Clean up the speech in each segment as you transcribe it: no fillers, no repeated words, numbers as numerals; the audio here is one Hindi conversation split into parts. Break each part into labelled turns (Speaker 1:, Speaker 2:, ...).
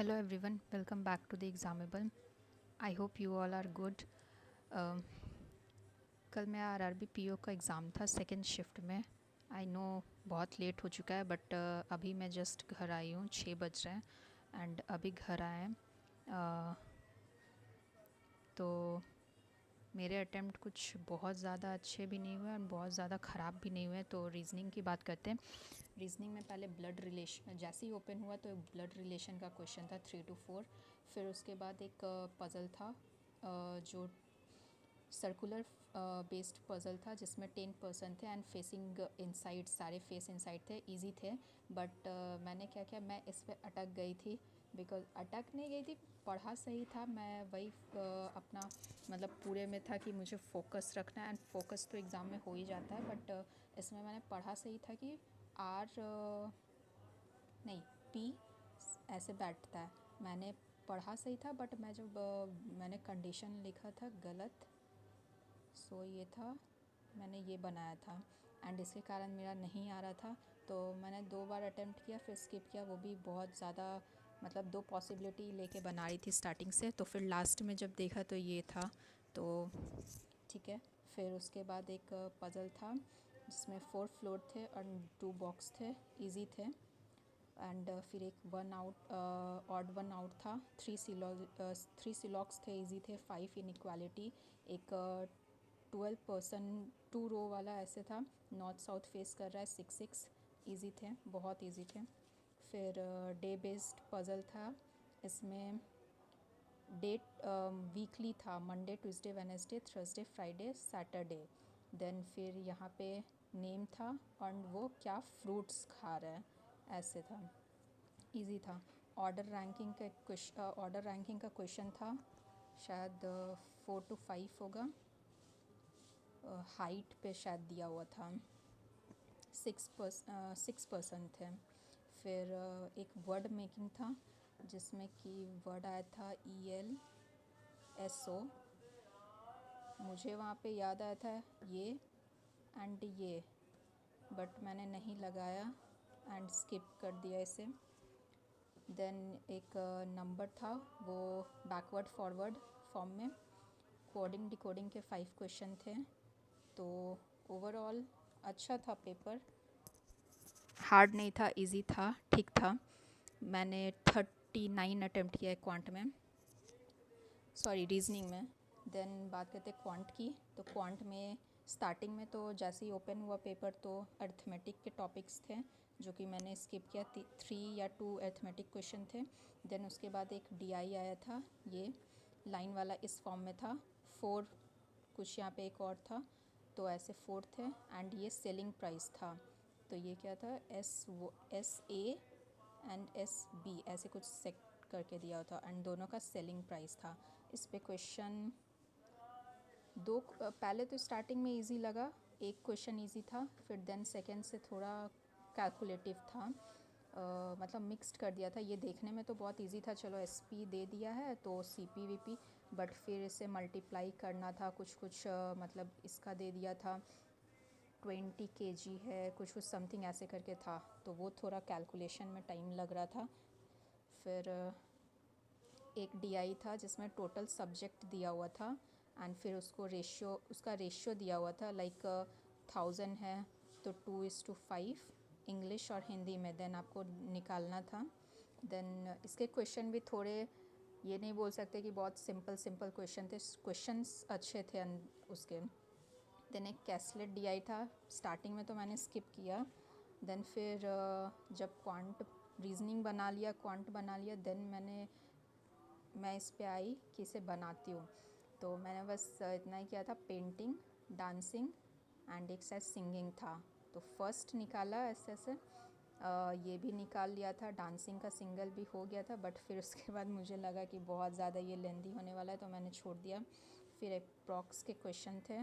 Speaker 1: Hello everyone, welcome back to the Examable. I hope you all are good. कल मेरा आरआरबी पीओ का एग्ज़ाम था सेकंड शिफ्ट में. आई नो बहुत लेट हो चुका है बट अभी मैं जस्ट घर आई हूँ. 6 बज रहे हैं एंड अभी घर आए हैं. तो मेरे अटेम्प्ट कुछ बहुत ज़्यादा अच्छे भी नहीं हुए और बहुत ज़्यादा ख़राब भी नहीं हुए. तो रीजनिंग की बात करते हैं. रीजनिंग में पहले ब्लड रिलेशन जैसे ही ओपन हुआ तो एक ब्लड रिलेशन का क्वेश्चन था 3 to 4. फिर उसके बाद एक पज़ल था जो सर्कुलर बेस्ड पज़ल था जिसमें 10% थे एंड फेसिंग इनसाइड, सारे फेस इनसाइड थे. इजी थे बट मैंने क्या किया, मैं इस पे अटक गई थी. बिकॉज अटक नहीं गई थी, पढ़ा सही था. मैं वही अपना मतलब पूरे में था कि मुझे फोकस रखना है एंड फोकस तो एग्ज़ाम में हो ही जाता है. बट इसमें मैंने पढ़ा सही था कि आर नहीं पी ऐसे बैठता है. मैंने पढ़ा सही था बट मैं जब मैंने कंडीशन लिखा था गलत. सो ये था, मैंने ये बनाया था एंड इसके कारण मेरा नहीं आ रहा था. तो मैंने 2 बार अटेम्प्ट किया, फिर स्किप किया. वो भी बहुत ज़्यादा मतलब 2 पॉसिबिलिटी लेके बना रही थी स्टार्टिंग से. तो फिर लास्ट में जब देखा तो ये था. तो ठीक है. फिर उसके बाद एक पज़ल था जिसमें 4 फ्लोर थे और 2 बॉक्स थे. इजी थे. एंड फिर एक one out odd one out था. 3 सिलॉक्स थे. इजी थे. 5 इनइक्वालिटी. एक 12% 2 रो वाला ऐसे था. नॉर्थ साउथ फेस कर रहा है. 6 इजी थे, बहुत इजी थे. फिर डे बेस्ड पज़ल था. इसमें डेट वीकली था. Monday, Tuesday, Wednesday, Thursday, Friday, Saturday. Then फिर यहाँ पे नेम था और वो क्या फ्रूट्स खा रहा है ऐसे था. इजी था. ऑर्डर रैंकिंग का क्वेश्चन था. शायद 4 to 5 होगा. हाइट पे शायद दिया हुआ था. 6% थे. फिर एक वर्ड मेकिंग था जिसमें कि वर्ड आया था ELSO. मुझे वहाँ पे याद आया था ये एंड ये, बट मैंने नहीं लगाया एंड स्किप कर दिया इसे. देन एक नंबर था, वो बैकवर्ड फॉरवर्ड फॉर्म में. कोडिंग डिकोडिंग के 5 क्वेश्चन थे. तो ओवरऑल अच्छा था पेपर. हार्ड नहीं था, इजी था, ठीक था. मैंने 39 अटेम्प्ट किया है क्वांट में, सॉरी रीजनिंग में. देन बात करते क्वांट की. तो क्वांट में स्टार्टिंग में तो जैसे ही ओपन हुआ पेपर तो अर्थमेटिक के टॉपिक्स थे जो कि मैंने स्किप किया. 3 या 2 अर्थमेटिक क्वेश्चन थे. देन उसके बाद एक DI आया था, ये लाइन वाला इस फॉर्म में था. 4 कुछ यहाँ पे एक और था. तो ऐसे 4 थे एंड ये सेलिंग प्राइस था. तो ये क्या था, SA एंड SB ऐसे कुछ सेट करके दिया हुआ था एंड दोनों का सेलिंग प्राइस था. इस पे क्वेश्चन दो पहले तो स्टार्टिंग में इजी लगा. एक क्वेश्चन इजी था, फिर देन सेकंड से थोड़ा कैलकुलेटिव था. मतलब मिक्स्ड कर दिया था. ये देखने में तो बहुत इजी था, चलो SP दे दिया है तो CP VP. बट फिर इसे मल्टीप्लाई करना था कुछ कुछ. मतलब इसका दे दिया था 20 kg है, कुछ कुछ समथिंग ऐसे करके था. तो वो थोड़ा कैलकुलेशन में टाइम लग रहा था. फिर एक DI था जिसमें टोटल सब्जेक्ट दिया हुआ था एंड फिर उसका रेशियो दिया हुआ था. लाइक 1000 है तो 2:5 इंग्लिश और हिंदी में. देन आपको निकालना था. देन इसके क्वेश्चन भी थोड़े, ये नहीं बोल सकते कि बहुत सिंपल क्वेश्चन थे. क्वेश्चंस अच्छे थे उसके. देन एक कैसलेट DI था. स्टार्टिंग में तो मैंने स्किप किया. देन फिर जब क्वांट रीजनिंग बना लिया, क्वांट बना लिया, देन मैं इस पे आई कि इसे बनाती हूँ. तो मैंने बस इतना ही किया था. पेंटिंग, डांसिंग एंड एक शायद सिंगिंग था. तो फर्स्ट निकाला ऐसे ऐसे. ये भी निकाल लिया था. डांसिंग का सिंगल भी हो गया था. बट फिर उसके बाद मुझे लगा कि बहुत ज़्यादा ये लेंदी होने वाला है तो मैंने छोड़ दिया. फिर अप्रॉक्स के क्वेश्चन थे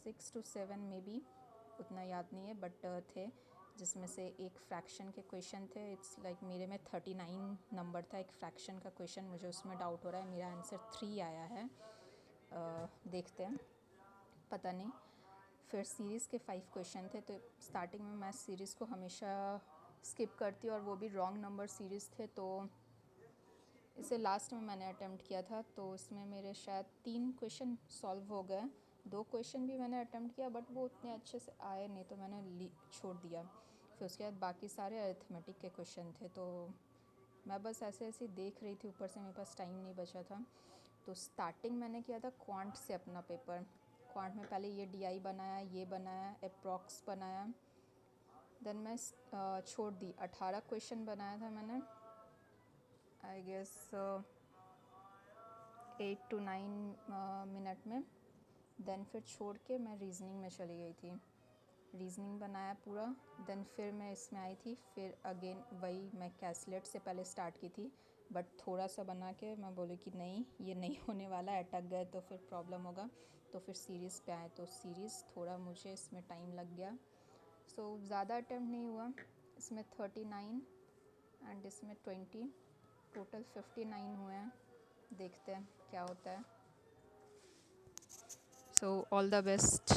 Speaker 1: 6 to 7 में भी, उतना याद नहीं है बट थे. जिसमें से एक फ्रैक्शन के क्वेश्चन थे. इट्स लाइक मेरे में 39 नंबर था एक फ्रैक्शन का क्वेश्चन. मुझे उसमें डाउट हो रहा है. मेरा आंसर 3 आया है. देखते हैं, पता नहीं. फिर सीरीज़ के 5 क्वेश्चन थे. तो स्टार्टिंग में मैं सीरीज़ को हमेशा स्किप करती और वो भी रॉन्ग नंबर सीरीज़ थे। तो इसे लास्ट में मैंने अटेम्प्ट किया था, तो इसमें मेरे शायद 3 क्वेश्चन सॉल्व हो गए। 2 क्वेश्चन भी मैंने अटेम्प्ट किया बट वो उतने अच्छे से आए नहीं, तो मैंने छोड़ दिया। फिर उसके बाद बाकी सारे अरिथमेटिक के क्वेश्चन थे, तो मैं बस ऐसे ऐसे देख रही थी, ऊपर से मेरे पास टाइम नहीं बचा था। तो स्टार्टिंग मैंने किया था क्वांट से अपना पेपर। क्वांट में पहले ये DI बनाया, ये बनाया, अप्रॉक्स बनाया, देन मैं छोड़ दी। 18 क्वेश्चन बनाया था मैंने, आई गेस 8 to 9 मिनट में। देन फिर छोड़ के मैं रीजनिंग में चली गई थी, रीजनिंग बनाया पूरा। देन फिर मैं इसमें आई थी, फिर अगेन वही मैं कैसलेट से पहले स्टार्ट की थी, बट थोड़ा सा बना के मैं बोली कि नहीं ये नहीं होने वाला, अटक गए तो फिर प्रॉब्लम होगा। तो फिर सीरीज़ पे आए, तो सीरीज़ थोड़ा मुझे इसमें टाइम लग गया। सो ज़्यादा अटैम्प्ट नहीं हुआ इसमें, 39 एंड इसमें 20, टोटल 59 हुए हैं। देखते हैं क्या होता है। So all the best.